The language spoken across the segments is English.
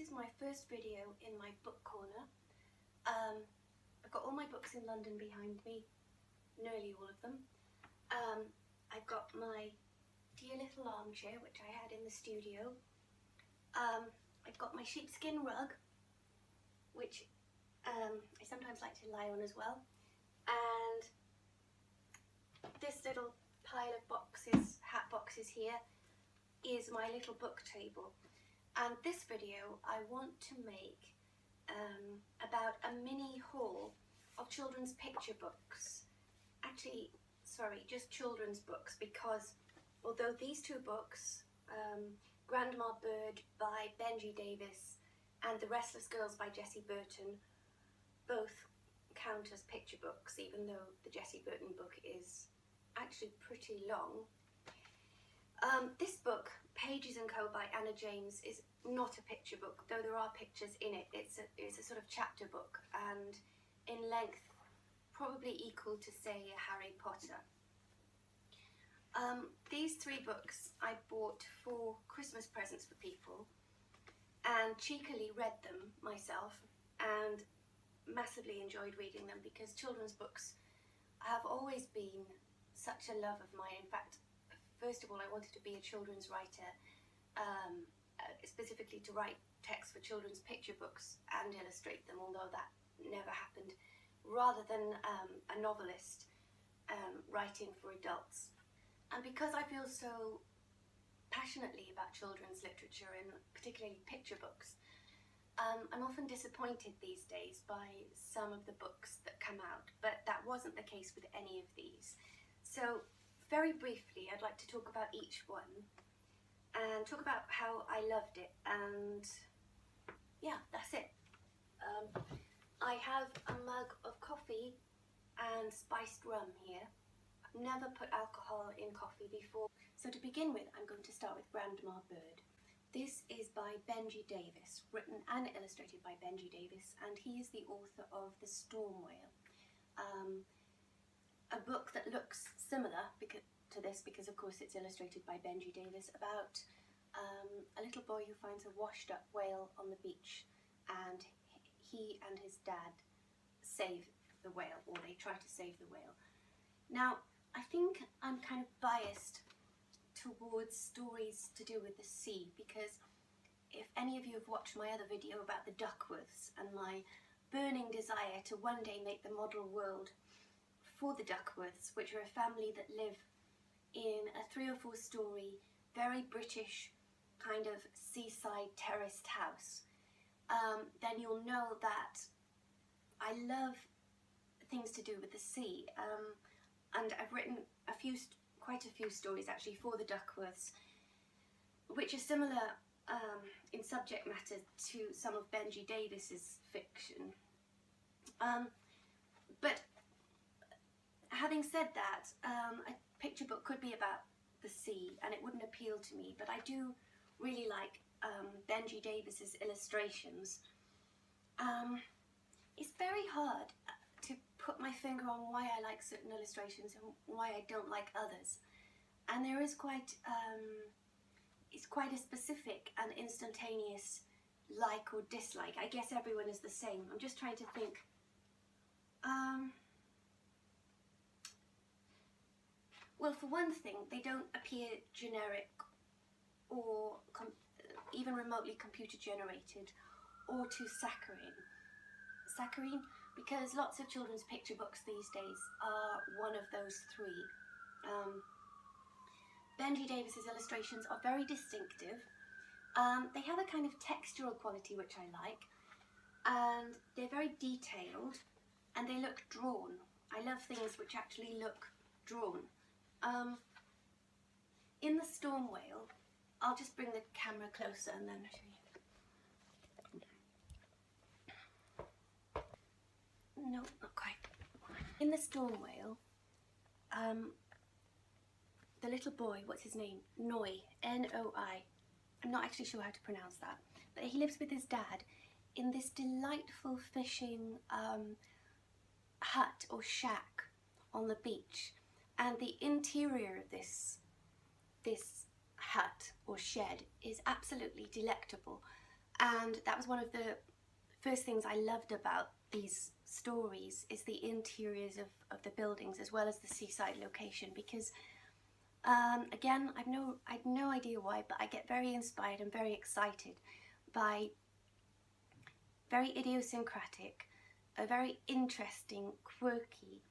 is my first video in my book corner. I've got all my books in London behind me, nearly all of them. I've got my dear little armchair, which I had in the studio. I've got my sheepskin rug, which I sometimes like to lie on as well. And this little pile of boxes, hat boxes here, is my little book table. And this video I want to make about a mini haul of children's picture books. Actually, sorry, just children's books, because although these two books, Grandma Bird by Benji Davis and The Restless Girls by Jessie Burton, both count as picture books, even though the Jessie Burton book is actually pretty long. This book, Pages and Co by Anna James, is not a picture book, though there are pictures in it. It's a sort of chapter book, and in length probably equal to, say, a Harry Potter. These three books I bought for Christmas presents for people and cheekily read them myself and massively enjoyed reading them, because children's books have always been such a love of mine. In fact, first of all, I wanted to be a children's writer, specifically to write text for children's picture books and illustrate them, although that never happened, rather than a novelist writing for adults. And because I feel so passionately about children's literature, and particularly picture books, I'm often disappointed these days by some of the books that come out, but that wasn't the case with any of these. So very briefly, I'd like to talk about each one and talk about how I loved it, and yeah, that's it. I have a mug of coffee and spiced rum here. I've never put alcohol in coffee before. So to begin with, I'm going to start with Grandma Bird. This is by Benji Davis, written and illustrated by Benji Davis, and he is the author of The Storm Whale, a book that looks similar to this because, of course, it's illustrated by Benji Davis, about a little boy who finds a washed up whale on the beach, and he and his dad save the whale, or they try to save the whale. Now, I think I'm kind of biased towards stories to do with the sea, because if any of you have watched my other video about the Duckworths and my burning desire to one day make the model world for the Duckworths, which are a family that live in a 3 or 4 story, very British kind of seaside terraced house, then you'll know that I love things to do with the sea. And I've written quite a few stories actually for the Duckworths, which are similar in subject matter to some of Benji Davis's fiction. But having said that, a picture book could be about the sea and it wouldn't appeal to me, but I do really like Benji Davis's illustrations. It's very hard to put my finger on why I like certain illustrations and why I don't like others. And there is it's quite a specific and instantaneous like or dislike. I guess everyone is the same. I'm just trying to think. Well, for one thing, they don't appear generic or even remotely computer generated or too saccharine. Saccharine, because lots of children's picture books these days are one of those three. Benji Davis's illustrations are very distinctive. They have a kind of textural quality which I like, and they're very detailed and they look drawn. I love things which actually look drawn. In The Storm Whale, I'll just bring the camera closer and then show you. No, not quite. In The Storm Whale, the little boy, what's his name? Noi, N-O-I. I'm not actually sure how to pronounce that. But he lives with his dad in this delightful fishing hut or shack on the beach. And the interior of this hut or shed is absolutely delectable. And that was one of the first things I loved about these stories, is the interiors of the buildings as well as the seaside location, because again, I've no idea why, but I get very inspired and very excited by very idiosyncratic, very interesting, quirky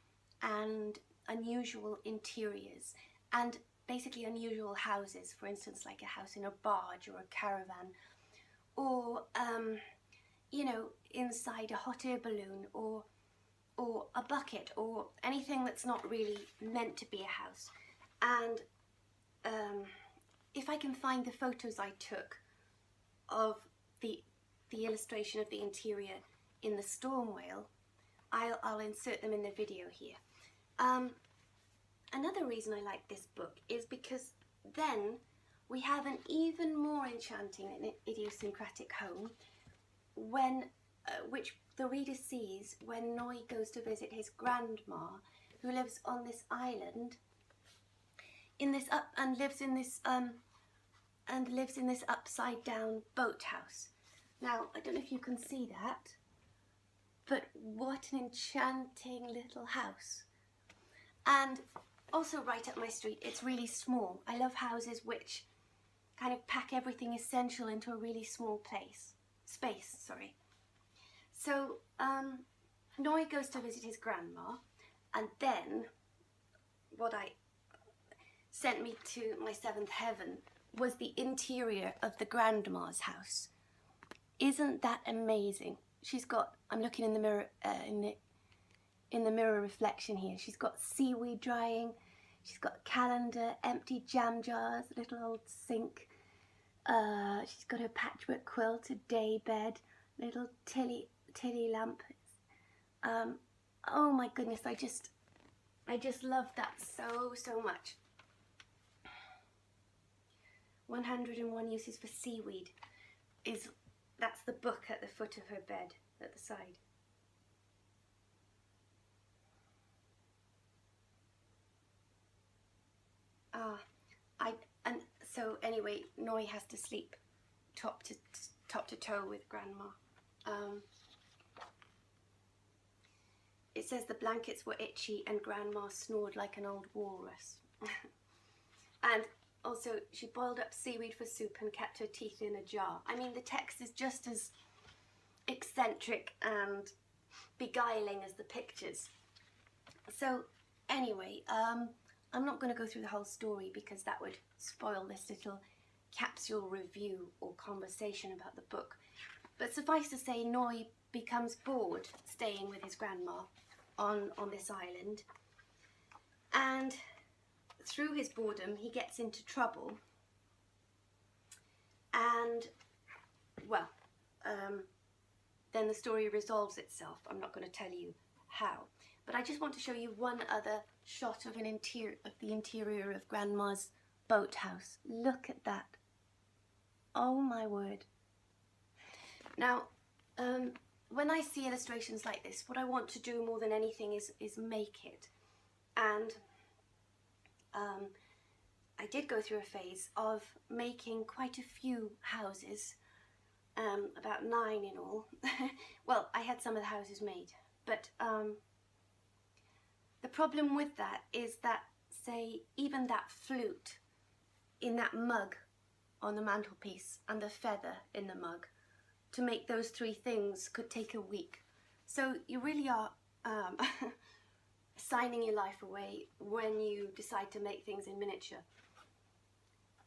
and unusual interiors, and basically unusual houses. For instance, like a house in a barge or a caravan, or you know, inside a hot air balloon, or a bucket, or anything that's not really meant to be a house. And if I can find the photos I took of the illustration of the interior in the storm whale, I'll insert them in the video here. Another reason I like this book is because then we have an even more enchanting and idiosyncratic home when which the reader sees when Noi goes to visit his grandma, who lives on this island lives in this upside down boathouse. Now, I don't know if you can see that, but what an enchanting little house. And also right up my street, it's really small. I love houses which kind of pack everything essential into a really small space. So Noi goes to visit his grandma, and then what I sent me to my seventh heaven was the interior of the grandma's house. Isn't that amazing? She's got, I'm looking in the mirror, in the mirror reflection here, she's got seaweed drying, she's got a calendar, empty jam jars, a little old sink, she's got her patchwork quilt, a day bed, little tilly lamp. Oh my goodness, I just love that so much. 101 Uses for Seaweed that's the book at the foot of her bed at the side. And so anyway, Noi has to sleep top to toe with Grandma. It says the blankets were itchy and Grandma snored like an old walrus. And also, she boiled up seaweed for soup and kept her teeth in a jar. I mean, the text is just as eccentric and beguiling as the pictures. So anyway, I'm not going to go through the whole story because that would spoil this little capsule review or conversation about the book. But suffice to say, Noi becomes bored staying with his grandma on this island. And through his boredom, he gets into trouble. And, well, then the story resolves itself. I'm not going to tell you how. But I just want to show you one other shot of the interior of Grandma's boathouse. Look at that. Oh my word. Now, when I see illustrations like this, what I want to do more than anything is make it. And I did go through a phase of making quite a few houses, about 9 in all. Well, I had some of the houses made, but the problem with that is that, say, even that flute in that mug on the mantelpiece and the feather in the mug, to make those 3 things could take a week. So you really are signing your life away when you decide to make things in miniature.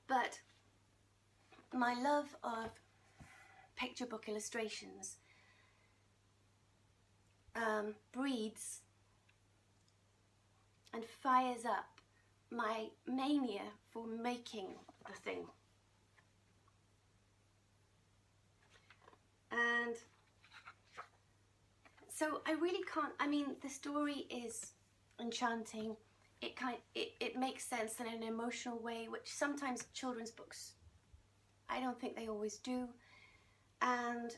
But my love of picture book illustrations breeds and fires up my mania for making the thing. And so I really can't, I mean, the story is enchanting. It makes sense in an emotional way, which sometimes children's books, I don't think they always do. And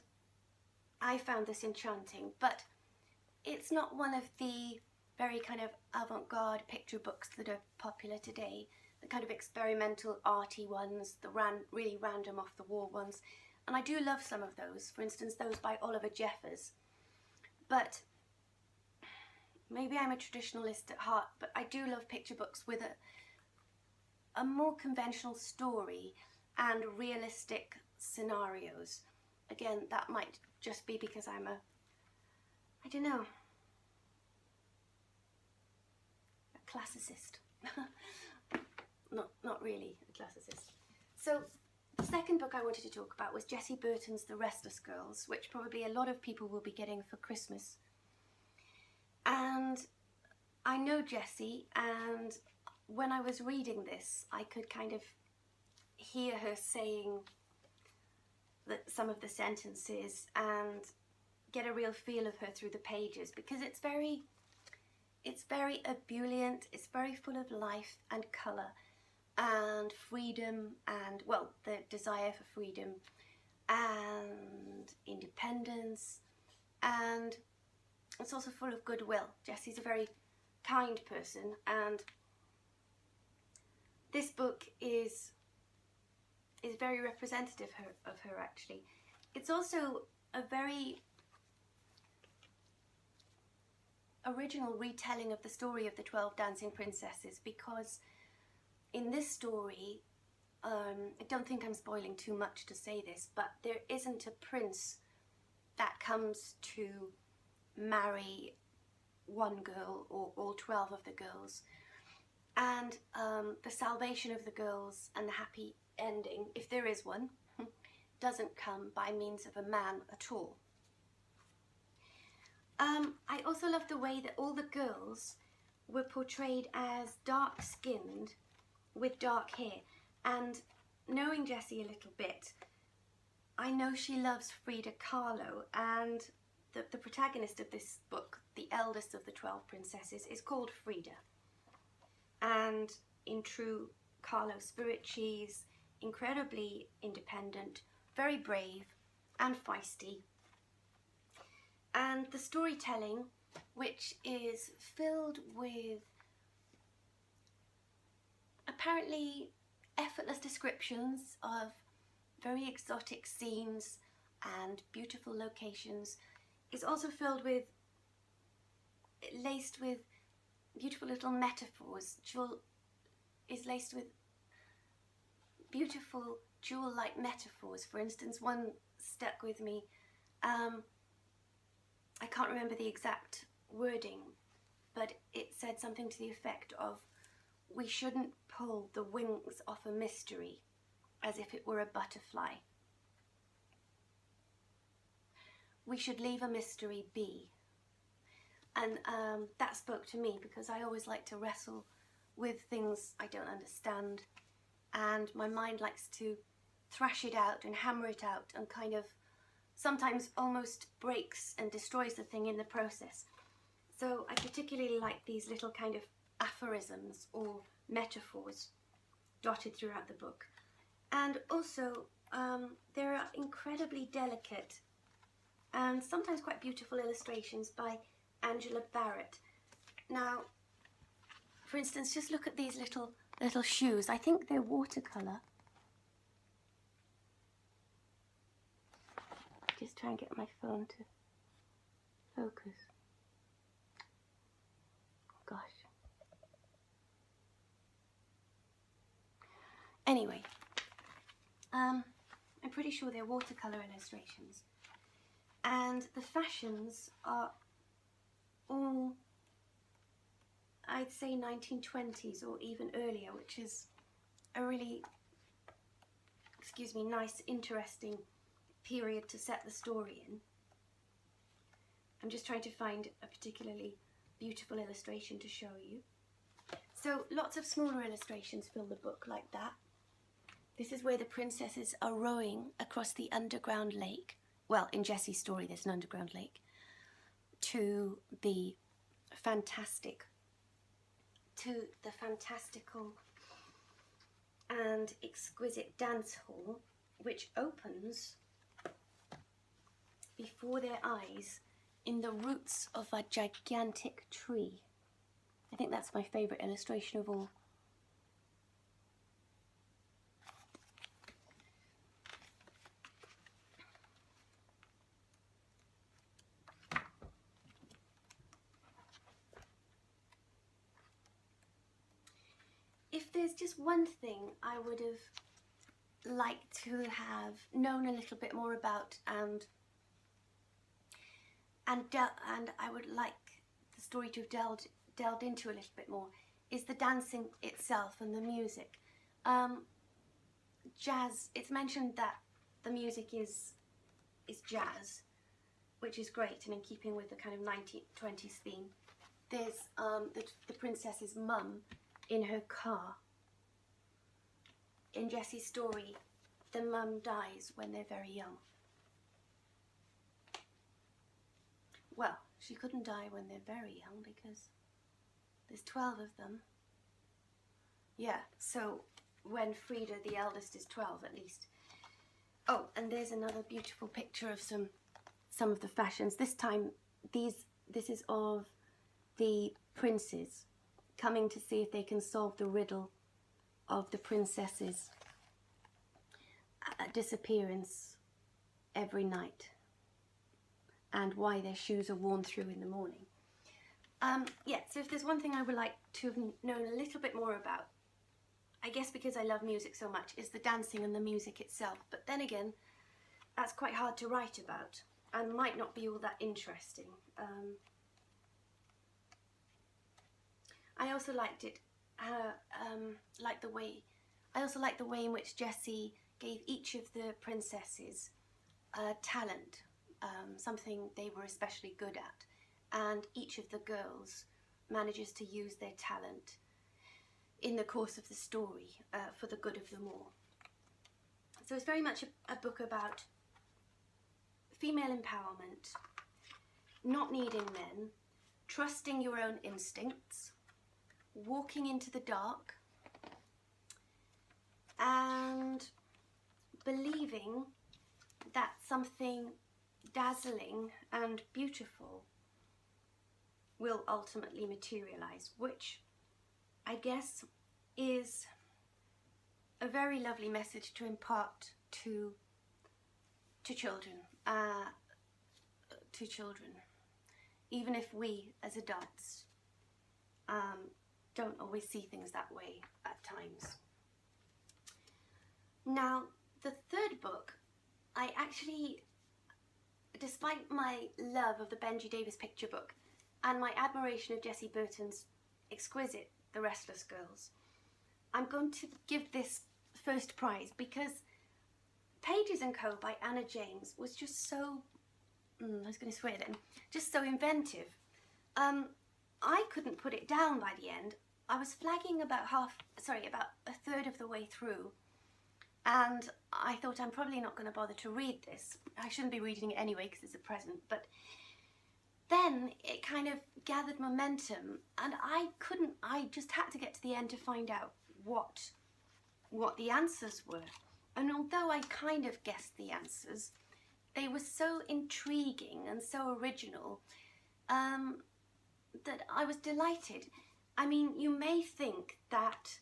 I found this enchanting, but it's not one of the very kind of avant-garde picture books that are popular today, the kind of experimental arty ones, the really random off the wall ones. And I do love some of those, for instance those by Oliver Jeffers, but maybe I'm a traditionalist at heart, but I do love picture books with a more conventional story and realistic scenarios. Again, that might just be because I'm I don't know, a classicist. Not really a classicist. So the second book I wanted to talk about was Jessie Burton's The Restless Girls, which probably a lot of people will be getting for Christmas. And I know Jessie, and when I was reading this, I could kind of hear her saying some of the sentences and get a real feel of her through the pages, because it's very ebullient, it's very full of life and colour and freedom and, well, the desire for freedom and independence, and it's also full of goodwill. Jessie's a very kind person, and this book is very representative of her actually. It's also a very original retelling of the story of the 12 Dancing Princesses, because in this story, I don't think I'm spoiling too much to say this, but there isn't a prince that comes to marry one girl or all 12 of the girls, and the salvation of the girls and the happy ending, if there is one, doesn't come by means of a man at all. I also love the way that all the girls were portrayed as dark-skinned with dark hair, and knowing Jessie a little bit, I know she loves Frida Kahlo, and the protagonist of this book, the eldest of the 12 princesses, is called Frida. And in true Kahlo spirit, she's incredibly independent, very brave and feisty. And the storytelling, which is filled with apparently effortless descriptions of very exotic scenes and beautiful locations, is also filled with, laced with beautiful little metaphors. Is laced with beautiful jewel-like metaphors. For instance, one stuck with me. I can't remember the exact wording, but it said something to the effect of, we shouldn't pull the wings off a mystery as if it were a butterfly. We should leave a mystery be. And that spoke to me, because I always like to wrestle with things I don't understand, and my mind likes to thrash it out and hammer it out, and kind of sometimes almost breaks and destroys the thing in the process. So I particularly like these little kind of aphorisms or metaphors dotted throughout the book. And also there are incredibly delicate and sometimes quite beautiful illustrations by Angela Barrett. Now, for instance, just look at these little shoes. I think they're watercolour. Just try and get my phone to focus. Oh, gosh. Anyway, I'm pretty sure they're watercolour illustrations. And the fashions are all, I'd say, 1920s or even earlier, which is a really, excuse me, nice, interesting period to set the story in. I'm just trying to find a particularly beautiful illustration to show you. So lots of smaller illustrations fill the book like that. This is where the princesses are rowing across the underground lake. Well, in Jessie's story there's an underground lake. To the fantastical and exquisite dance hall, which opens before their eyes in the roots of a gigantic tree. I think that's my favourite illustration of all. there's just one thing I would have liked to have known a little bit more about, and I would like the story to have delved into a little bit more, is the dancing itself and the music. Jazz, it's mentioned that the music is jazz, which is great and in keeping with the kind of 1920s theme. There's the princess's mum in her car. In Jessie's story, the mum dies when they're very young. Well, she couldn't die when they're very young because there's 12 of them. Yeah, so when Frida, the eldest, is 12 at least. Oh, and there's another beautiful picture of some of the fashions. This time, this is of the princes coming to see if they can solve the riddle of the princess's disappearance every night and why their shoes are worn through in the morning. Yeah, so if there's one thing I would like to have known a little bit more about, I guess because I love music so much, is the dancing and the music itself. But then again, that's quite hard to write about and might not be all that interesting. I also liked it, I also liked the way in which Jessie gave each of the princesses talent, something they were especially good at, and each of the girls manages to use their talent in the course of the story for the good of them all. So it's very much a book about female empowerment, not needing men, trusting your own instincts, walking into the dark, and believing that something dazzling and beautiful will ultimately materialize, which I guess is a very lovely message to impart to children, even if we as adults don't always see things that way at times. Now, the third book, I actually, despite my love of the Benji Davis picture book and my admiration of Jessie Burton's exquisite The Restless Girls, I'm going to give this first prize because Pages and Co by Anna James was just so, I was going to swear then, just so inventive. I couldn't put it down by the end. I was flagging about a third of the way through, and I thought I'm probably not going to bother to read this. I shouldn't be reading it anyway because it's a present, but then it kind of gathered momentum, and I just had to get to the end to find out what the answers were. And although I kind of guessed the answers, they were so intriguing and so original that I was delighted. I mean, you may think that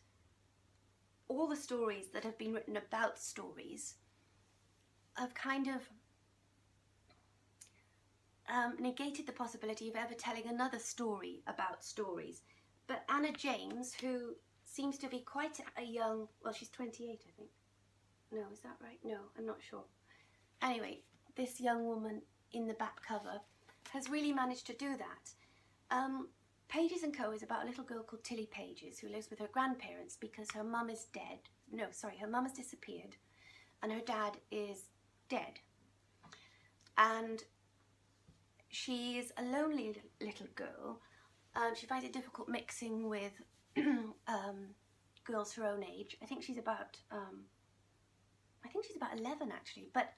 all the stories that have been written about stories have kind of negated the possibility of ever telling another story about stories. But Anna James, who seems to be quite a young, well, she's 28, I think. No, is that right? No, I'm not sure. Anyway, this young woman in the back cover has really managed to do that. Pages and Co is about a little girl called Tilly Pages who lives with her grandparents because her mum is dead. No, sorry, her mum has disappeared and her dad is dead. And she is a lonely little girl. She finds it difficult mixing with girls her own age. I think she's about 11 actually, but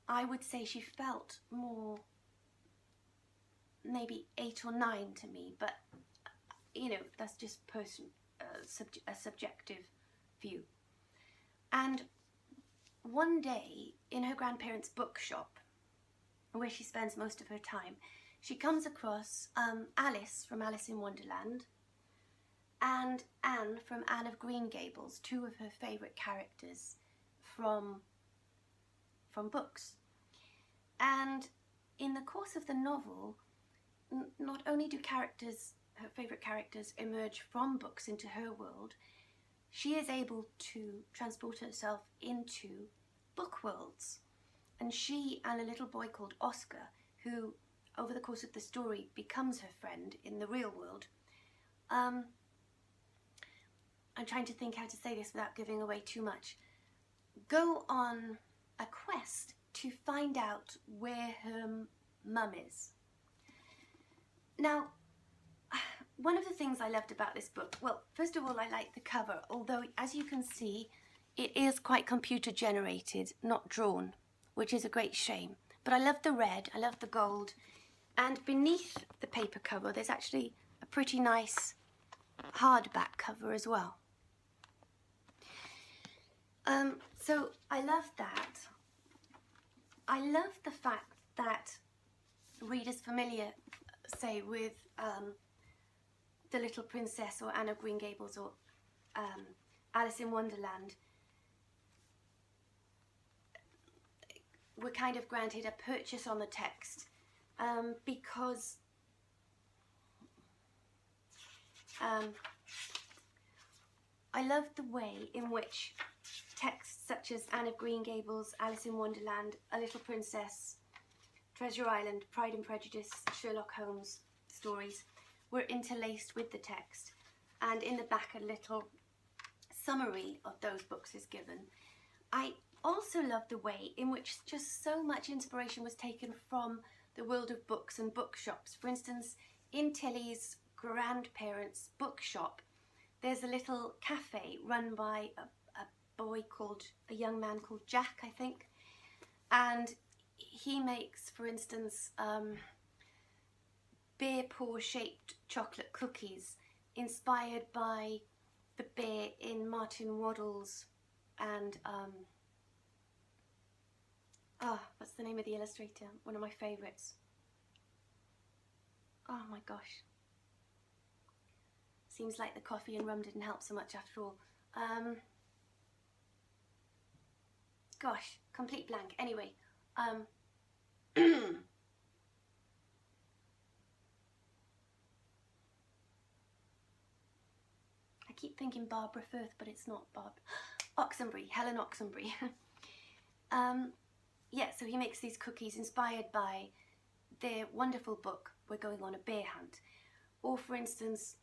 I would say she felt more maybe 8 or 9 to me, but you know, that's just a subjective view. And one day in her grandparents' bookshop, where she spends most of her time, she comes across Alice from Alice in Wonderland and Anne from Anne of Green Gables, two of her favourite characters from books. And in the course of the novel, not only do her favourite characters emerge from books into her world, she is able to transport herself into book worlds. And she and a little boy called Oscar, who over the course of the story becomes her friend in the real world. I'm trying to think how to say this without giving away too much. Go on a quest to find out where her mum is. Now, one of the things I loved about this book, well, first of all, I like the cover, although as you can see, it is quite computer generated, not drawn, which is a great shame. But I love the red, I love the gold, and beneath the paper cover, there's actually a pretty nice hardback cover as well. So I love that. I love the fact that readers familiar, say, with The Little Princess or Anne of Green Gables or Alice in Wonderland were kind of granted a purchase on the text because I love the way in which texts such as Anne of Green Gables, Alice in Wonderland, A Little Princess, Treasure Island, Pride and Prejudice, Sherlock Holmes stories were interlaced with the text, and in the back a little summary of those books is given. I also love the way in which just so much inspiration was taken from the world of books and bookshops. For instance, in Tilly's grandparents' bookshop, there's a little cafe run by a young man called Jack, I think, and he makes, for instance, bear paw shaped chocolate cookies inspired by the bear in Martin Waddell's and what's the name of the illustrator? One of my favourites. Oh my gosh. Seems like the coffee and rum didn't help so much after all. Gosh, complete blank. Anyway, I keep thinking Barbara Firth, but it's not Barb. Oxenbury, Helen Oxenbury. Yeah, so he makes these cookies inspired by their wonderful book, We're Going on a Bear Hunt. Or for instance,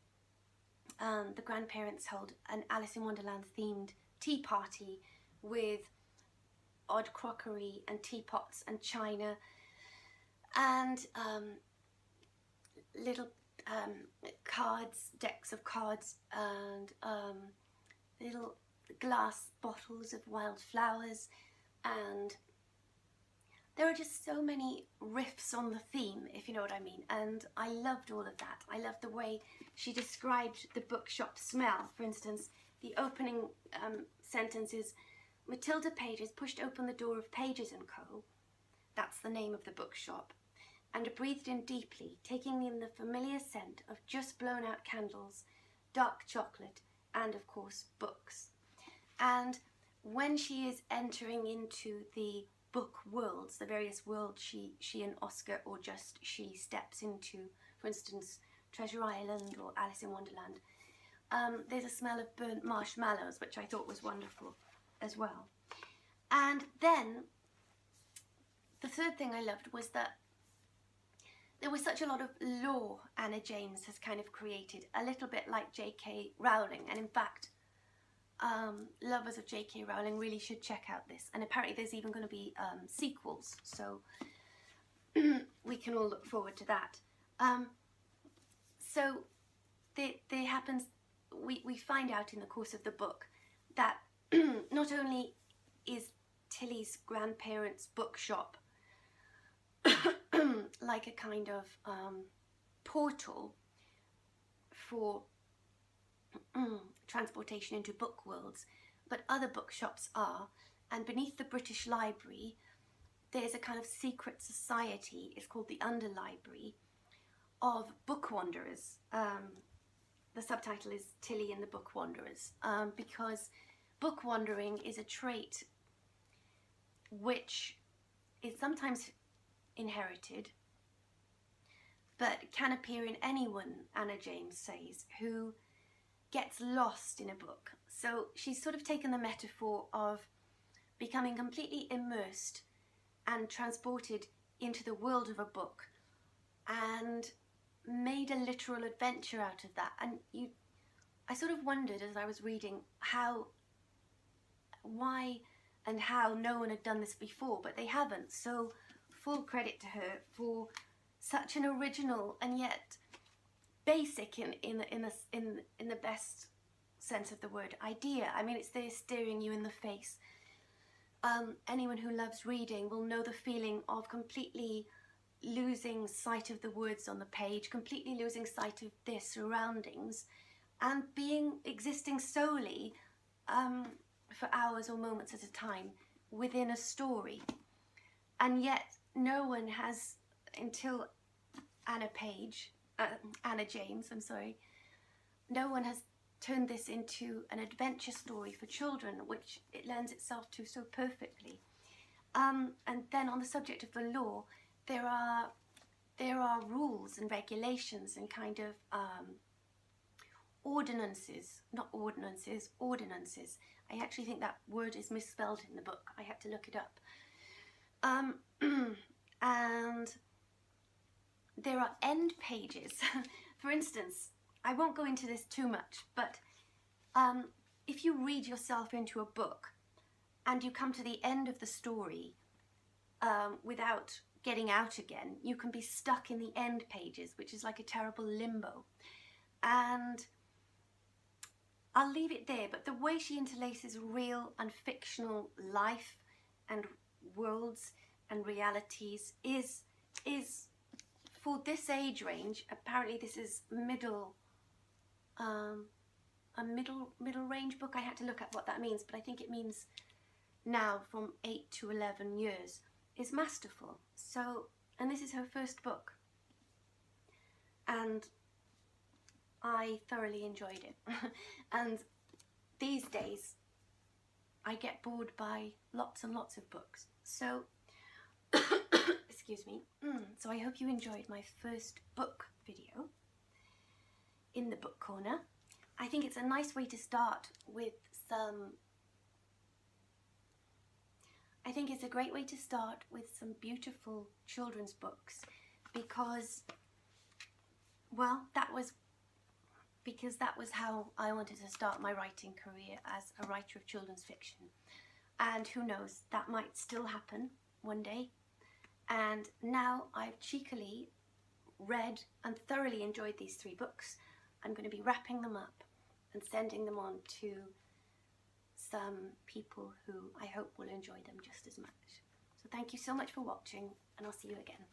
the grandparents held an Alice in Wonderland themed tea party with odd crockery and teapots and china and little cards, decks of cards, and little glass bottles of wild flowers, and there are just so many riffs on the theme, if you know what I mean, and I loved all of that. I loved the way she described the bookshop smell. For instance, the opening sentence is, Matilda Pages pushed open the door of Pages&Co, that's the name of the bookshop, and breathed in deeply, taking in the familiar scent of just blown out candles, dark chocolate, and of course books. And when she is entering into the book worlds, the various worlds she and Oscar, or just she, steps into, for instance, Treasure Island or Alice in Wonderland, there's a smell of burnt marshmallows, which I thought was wonderful as well. And then the third thing I loved was that there was such a lot of lore Anna James has kind of created, a little bit like J.K. Rowling, and in fact lovers of J.K. Rowling really should check out this, and apparently there's even going to be sequels, so we can all look forward to that. So there happens, we find out in the course of the book that not only is Tilly's grandparents' bookshop like a kind of portal for transportation into book worlds, but other bookshops are, and beneath the British Library there's a kind of secret society, it's called the Underlibrary, of book wanderers. The subtitle is Tilly and the Book Wanderers, because book wandering is a trait which is sometimes inherited, but can appear in anyone, Anna James says, who gets lost in a book. So she's sort of taken the metaphor of becoming completely immersed and transported into the world of a book and made a literal adventure out of that. And I sort of wondered as I was reading why and how no one had done this before, but they haven't. So full credit to her for such an original and yet basic in the best sense of the word idea. I mean, it's there staring you in the face. Anyone who loves reading will know the feeling of completely losing sight of the words on the page, completely losing sight of their surroundings, and existing solely for hours or moments at a time within a story. And yet no one has, until Anna James, no one has turned this into an adventure story for children, which it lends itself to so perfectly. And then on the subject of the law, there are rules and regulations and kind of ordinances. I actually think that word is misspelled in the book. I had to look it up. And there are end pages. For instance, I won't go into this too much, but if you read yourself into a book and you come to the end of the story without getting out again, you can be stuck in the end pages, which is like a terrible limbo. And I'll leave it there, but the way she interlaces real and fictional life and worlds and realities is for this age range. Apparently this is a middle range book. I had to look at what that means, but I think it means now from 8 to 11 years, is masterful. So, and this is her first book, and I thoroughly enjoyed it. And these days I get bored by lots and lots of books, so excuse me. So I hope you enjoyed my first book video in the book corner. I think it's a nice way to start with I think it's a great way to start with some beautiful children's books, because, well, that was how I wanted to start my writing career, as a writer of children's fiction. And who knows, that might still happen one day. And now I've cheekily read and thoroughly enjoyed these 3 books, I'm going to be wrapping them up and sending them on to some people who I hope will enjoy them just as much. So thank you so much for watching, and I'll see you again.